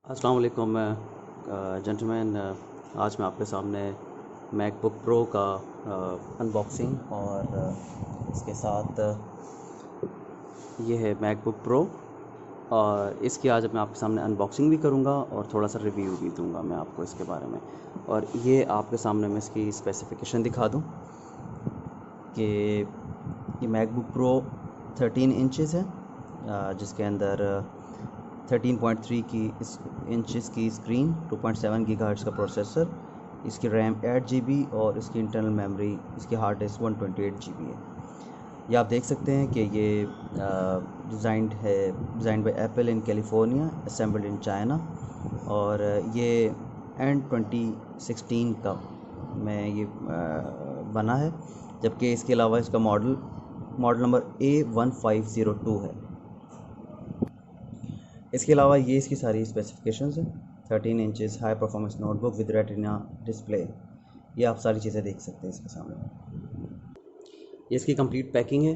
अस्सलाम वालेकुम जेंटलमैन। आज मैं आपके सामने मैकबुक प्रो का अनबॉक्सिंग और इसके साथ ये है मैकबुक प्रो और इसकी आज मैं आपके सामने अनबॉक्सिंग भी करूँगा और थोड़ा सा रिव्यू भी दूँगा मैं आपको इसके बारे में। और ये आपके सामने मैं इसकी स्पेसिफ़िकेशन दिखा दूँ कि ये मैकबुक प्रो 13 इंचज़ है, जिसके अंदर 13.3 इंचज़ की स्क्रीन, 2.7 गीगाहर्ट्ज़ का प्रोसेसर, इसकी रैम 8 GB और इसकी इंटरनल मेमोरी, इसकी हार्ड डिस्क 128 GB है। ये आप देख सकते हैं कि ये designed bye apple in California, assembled in China, और ये एंड 2016 का में ये बना है, जबकि इसके अलावा इसका मॉडल नंबर A1502 है। इसके अलावा ये इसकी सारी स्पेसिफिकेशंस हैं। 13 inches high performance notebook with retina display, ये आप सारी चीज़ें देख सकते हैं इसके सामने। ये इसकी कंप्लीट पैकिंग है,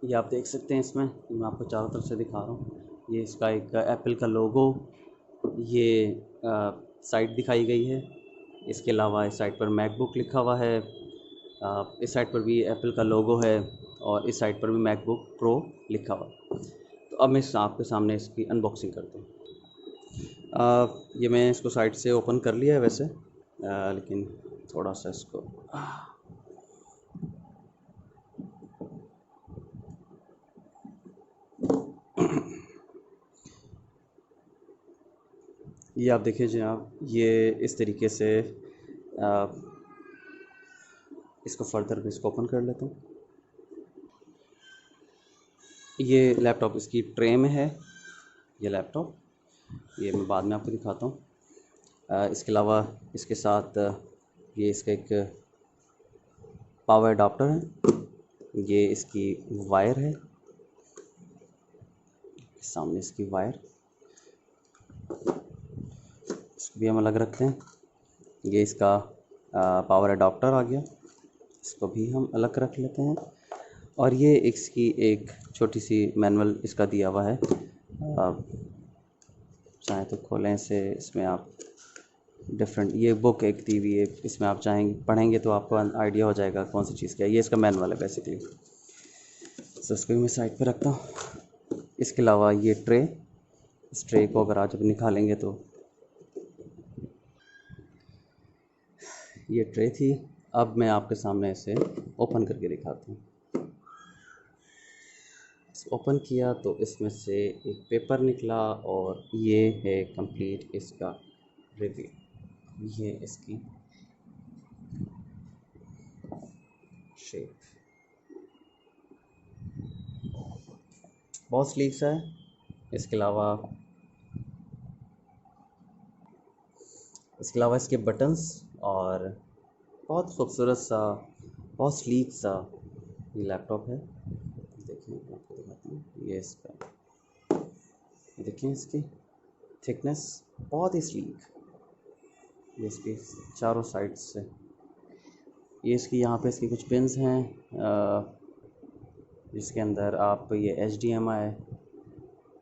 ये आप देख सकते हैं। इसमें मैं आपको चारों तरफ से दिखा रहा हूँ। ये इसका एक एप्पल का लोगो, ये साइट दिखाई गई है। इसके अलावा इस साइट पर मैकबुक लिखा हुआ है, इस साइट पर भी एप्पल का लोगो है और इस साइट पर भी मैकबुक प्रो लिखा हुआ है। तो अब मैं आपके सामने इसकी अनबॉक्सिंग करता हूँ। ये मैं इसको साइड से ओपन कर लिया है वैसे, लेकिन थोड़ा सा इसको ये आप देखिए जी, आप ये इस तरीके से इसको फर्दर मैं इसको ओपन कर लेता हूँ। ये लैपटॉप इसकी ट्रे में है, ये लैपटॉप, ये मैं बाद में आपको दिखाता हूँ। इसके अलावा इसके साथ ये इसका एक पावर अडाप्टर है, ये इसकी वायर है, सामने इसकी वायर, इसको भी हम अलग रखते हैं। ये इसका पावर अडाप्टर आ गया, इसको भी हम अलग रख लेते हैं। और ये इसकी एक छोटी सी मैनुअल इसका दिया हुआ है, चाहे तो खोलें इसे, इसमें आप डिफरेंट, ये बुक एक दी हुई है, इसमें आप चाहेंगे पढ़ेंगे तो आपको आइडिया हो जाएगा कौन सी चीज़ क्या है। ये इसका मैनुअल है बेसिकली। तो इसको भी मैं साइड पे रखता हूँ। इसके अलावा ये ट्रे, इस ट्रे को अगर आज निकालेंगे तो ये ट्रे थी। अब मैं आपके सामने इसे ओपन करके दिखाता हूँ। ओपन किया तो इसमें से एक पेपर निकला और ये है कंप्लीट इसका रिव्यू। ये इसकी शेप बहुत स्लीक सा है। इसके अलावा इसके बटन्स और बहुत खूबसूरत सा, बहुत स्लीक सा ये लैपटॉप है। देखिए आपको दिखाता हूँ, ये इसका देखिए, इसकी थिकनेस बहुत ही स्लीक। ये इसकी चारों साइड से, ये इसकी यहाँ पे इसकी कुछ पिन्स हैं, जिसके अंदर आप ये HDMI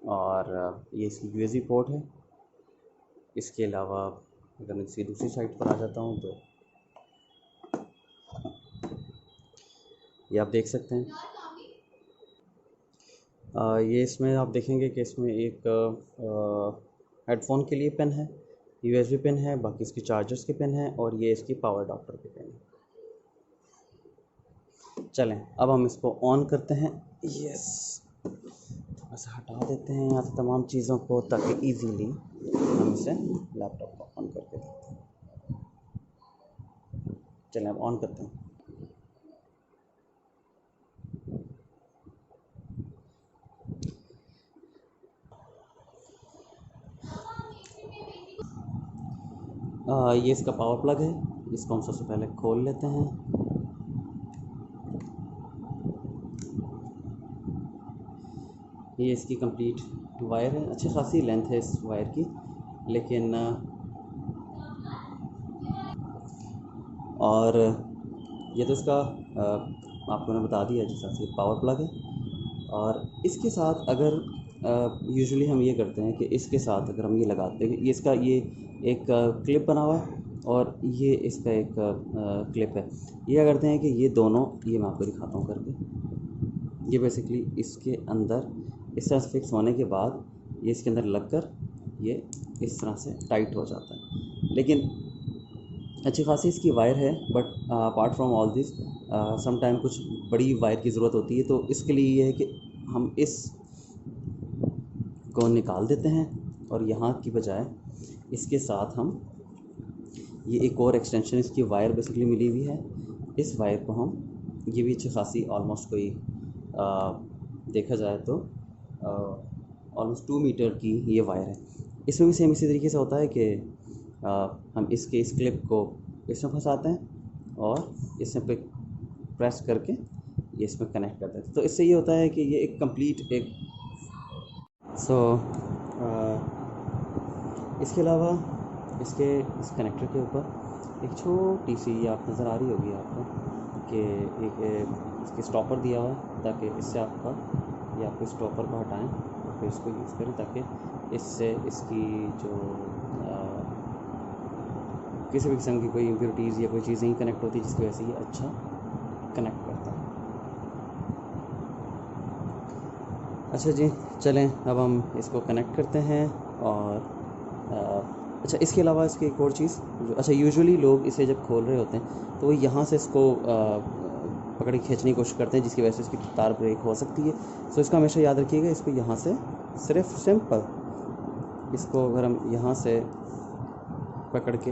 और ये इसकी USB पोर्ट है। इसके अलावा अगर मैं इसकी दूसरी साइड पर आ जाता हूँ तो ये आप देख सकते हैं। ये इसमें आप देखेंगे कि इसमें एक हेडफोन के लिए पिन है, USB पिन है, बाकी इसकी चार्जर्स के पिन है और ये इसकी पावर अडाप्टर के पिन है। चलें अब हम इसको ऑन करते हैं। यस, थोड़ा सा हटा देते हैं यहाँ से तमाम चीज़ों को ताकि इजीली हम इसे लैपटॉप को ऑन करके देखते हैं। चलें अब ऑन करते हैं। ये इसका पावर प्लग है, इसको हम सबसे पहले खोल लेते हैं। ये इसकी कंप्लीट वायर है, अच्छी खासी लेंथ है इस वायर की, लेकिन और ये तो इसका आपको मैंने बता दिया जिस तरह से पावर प्लग है। और इसके साथ अगर यूजुअली हम ये करते हैं कि इसके साथ अगर हम ये लगाते हैं, ये इसका ये एक क्लिप बना हुआ है और ये इसका एक क्लिप है। ये क्या करते हैं कि ये दोनों, ये मैं आपको दिखाता हूँ करके, ये बेसिकली इसके अंदर इस तरह से फिक्स होने के बाद ये इसके अंदर लगकर ये इस तरह से टाइट हो जाता है। लेकिन अच्छी खासी इसकी वायर है, but apart from all this some time कुछ बड़ी वायर की ज़रूरत होती है, तो इसके लिए ये है कि हम इस को निकाल देते हैं और यहाँ की बजाय इसके साथ हम ये एक और एक्सटेंशन, इसकी वायर बेसिकली मिली हुई है, इस वायर को हम, ये भी अच्छी खासी ऑलमोस्ट कोई देखा जाए तो ऑलमोस्ट 2 मीटर की ये वायर है। इसमें भी सेम इसी तरीके से होता है कि हम इसके इस क्लिप को इसमें फंसाते हैं और इसमें पे प्रेस करके ये इसमें कनेक्ट कर देते हैं। तो इससे ये होता है कि ये एक कंप्लीट एक इसके अलावा इसके इस कनेक्टर के ऊपर एक छोटी सी, आप नज़र आ रही होगी आपको, कि एक इसके स्टॉपर दिया हुआ है, ताकि इससे आपका ये आपको स्टॉपर को हटाएं और फिर इसको यूज़ करें, ताकि इससे इसकी जो किसी भी किस्म की कोई इम्प्योरिटीज़ या कोई चीज़ नहीं कनेक्ट होती, जिसकी वजह से ये अच्छा कनेक्ट करता है। अच्छा जी, चलें अब हम इसको कनेक्ट करते हैं। और अच्छा, इसके अलावा इसकी एक और चीज़ जो, अच्छा यूजुअली लोग इसे जब खोल रहे होते हैं तो वो यहाँ से इसको पकड़ के खींचने की कोशिश करते हैं, जिसकी वजह से इसकी तार ब्रेक हो सकती है। सो इसका हमेशा याद रखिएगा, इसको यहाँ से सिर्फ सिंपल इसको अगर हम यहाँ से पकड़ के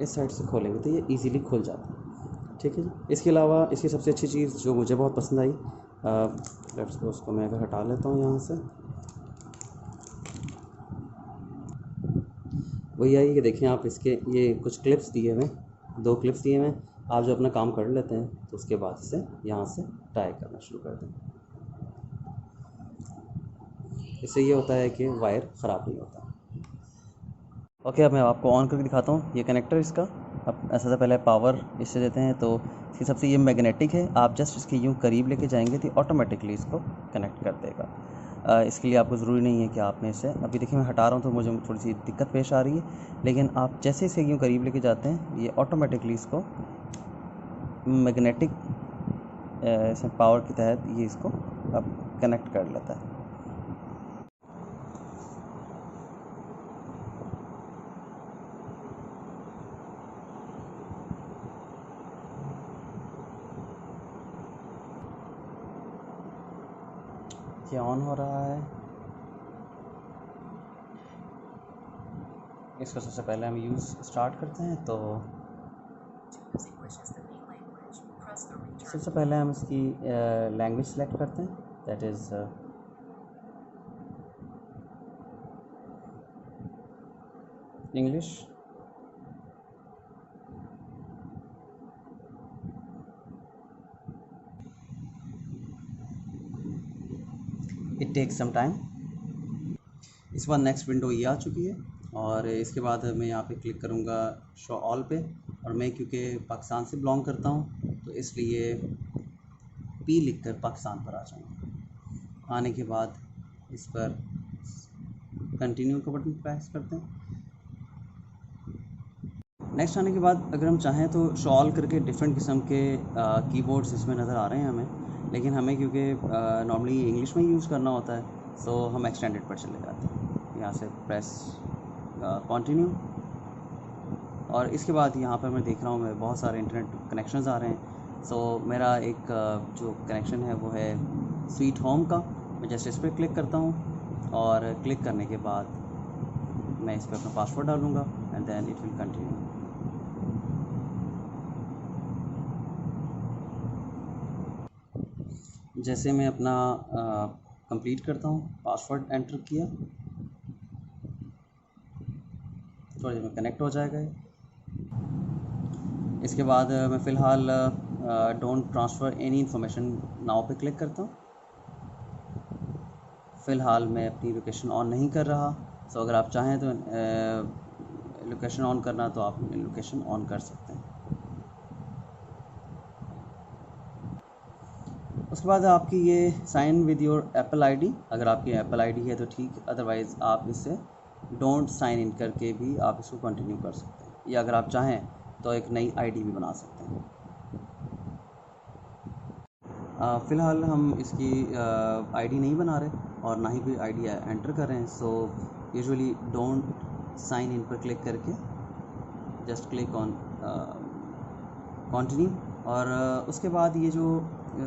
इस साइड से खोलेंगे तो ये इजीली खुल जाता है। ठीक है जी। इसके अलावा इसकी सबसे अच्छी चीज़ जो मुझे बहुत पसंद आई, लेट्स सपोज उसको मैं अगर हटा लेता हूँ यहाँ से, वही आई कि देखें आप, इसके ये कुछ क्लिप्स दिए हुए, 2 क्लिप्स दिए हुए, आप जो अपना काम कर लेते हैं तो उसके बाद इसे यहाँ से टाई करना शुरू कर दें। इससे ये होता है कि वायर ख़राब नहीं होता। ओके, अब मैं आपको ऑन करके दिखाता हूँ ये कनेक्टर इसका। अब ऐसा से पहले पावर इससे देते हैं, तो इसकी सबसे ये मैग्नेटिक है, आप जस्ट इसके यूँ करीब लेके जाएंगे तो ऑटोमेटिकली इसको कनेक्ट कर देगा। इसके लिए आपको ज़रूरी नहीं है कि आपने इसे, अभी देखिए मैं हटा रहा हूँ तो मुझे थोड़ी सी दिक्कत पेश आ रही है, लेकिन आप जैसे इसे यूँ करीब लेके जाते हैं ये ऑटोमेटिकली इसको मैग्नेटिक पावर के तहत ये इसको अब कनेक्ट कर लेता है। ये ऑन हो रहा है। इसको सबसे पहले हम यूज़ स्टार्ट करते हैं, तो सबसे पहले हम इसकी लैंग्वेज सेलेक्ट करते हैं, that is English. It takes some time. इस बार नेक्स्ट विंडो ये आ चुकी है और इसके बाद मैं यहाँ पे क्लिक करूँगा शो ऑल पे, और मैं क्योंकि पाकिस्तान से बिलोंग करता हूँ तो इसलिए पी लिखकर पाकिस्तान पर आ जाऊँगा। आने के बाद इस पर कंटिन्यू का बटन प्रेस करते हैं। नेक्स्ट आने के बाद अगर हम चाहें तो शो ऑल करके डिफरेंट किस्म के कीबोर्ड्स इसमें नज़र आ रहे हैं हमें, लेकिन हमें क्योंकि नॉर्मली इंग्लिश में यूज़ करना होता है, सो हम एक्सटेंडेड पर चले जाते हैं। यहाँ से प्रेस कंटिन्यू, और इसके बाद यहाँ पर मैं देख रहा हूँ मैं बहुत सारे इंटरनेट कनेक्शंस आ रहे हैं। सो मेरा एक जो कनेक्शन है वो है स्वीट होम का। मैं जस्ट इस पर क्लिक करता हूँ और क्लिक करने के बाद मैं इस पर अपना पासवर्ड डालूँगा and then it will continue. जैसे मैं अपना कंप्लीट करता हूँ, पासवर्ड एंटर किया, थोड़ी देर में कनेक्ट हो जाएगा। इसके बाद मैं फ़िलहाल don't transfer any information now पे क्लिक करता हूँ। फ़िलहाल मैं अपनी लोकेशन ऑन नहीं कर रहा, सो अगर आप चाहें तो लोकेशन ऑन करना तो आप लोकेशन ऑन कर सकते हैं। उसके बाद आपकी ये sign with your Apple ID, अगर आपकी एप्पल आईडी है तो ठीक, अदरवाइज़ आप इससे डोंट साइन इन करके भी आप इसको कंटिन्यू कर सकते हैं, या अगर आप चाहें तो एक नई आईडी भी बना सकते हैं। फ़िलहाल हम इसकी आईडी नहीं बना रहे और ना ही कोई आईडी एंटर कर रहे हैं, so usually don't sign in पर क्लिक करके जस्ट क्लिक ऑन कंटिन्यू। और उसके बाद ये जो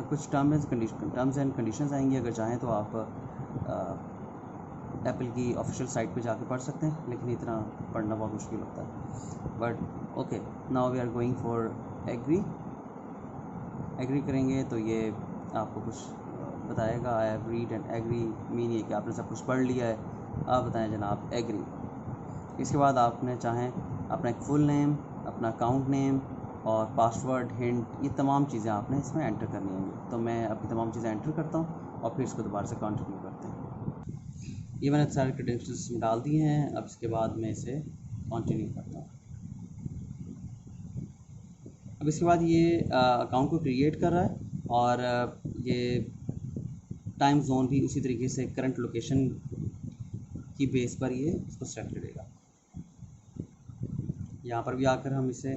कुछ टर्म्स एंड कंडीशंस आएंगी, अगर चाहें तो आप एप्पल की ऑफिशियल साइट पे जाके पढ़ सकते हैं, लेकिन इतना पढ़ना बहुत मुश्किल होता है। But okay, now we are going for agree करेंगे तो ये आपको कुछ बताएगा। I have read and agree mean ये कि आपने सब कुछ पढ़ लिया है, आप बताएं जनाब एग्री। इसके बाद आपने चाहें अपना एक फुल नेम, अपना अकाउंट नेम और पासवर्ड, हिंट, ये तमाम चीज़ें आपने इसमें एंटर करनी होंगी। तो मैं अपनी तमाम चीज़ें एंटर करता हूँ और फिर इसको दोबारा से कंटिन्यू करते हैं। ये मैंने सारे क्रेडेंशियल्स में डाल दिए हैं। अब इसके बाद मैं इसे कंटिन्यू करता हूँ। अब इसके बाद ये अकाउंट को क्रिएट कर रहा है और ये टाइम जोन भी उसी तरीके से करंट लोकेशन की बेस पर ये इसको सेट करेगा। यहाँ पर भी आकर हम इसे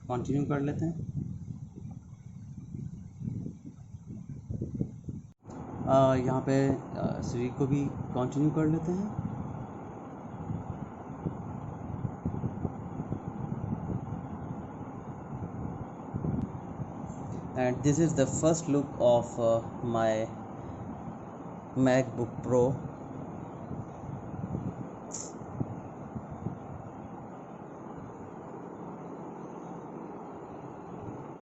कंटिन्यू कर लेते हैं। यहाँ पे सीरी को भी कंटिन्यू कर लेते हैं। And this is the first look of my MacBook Pro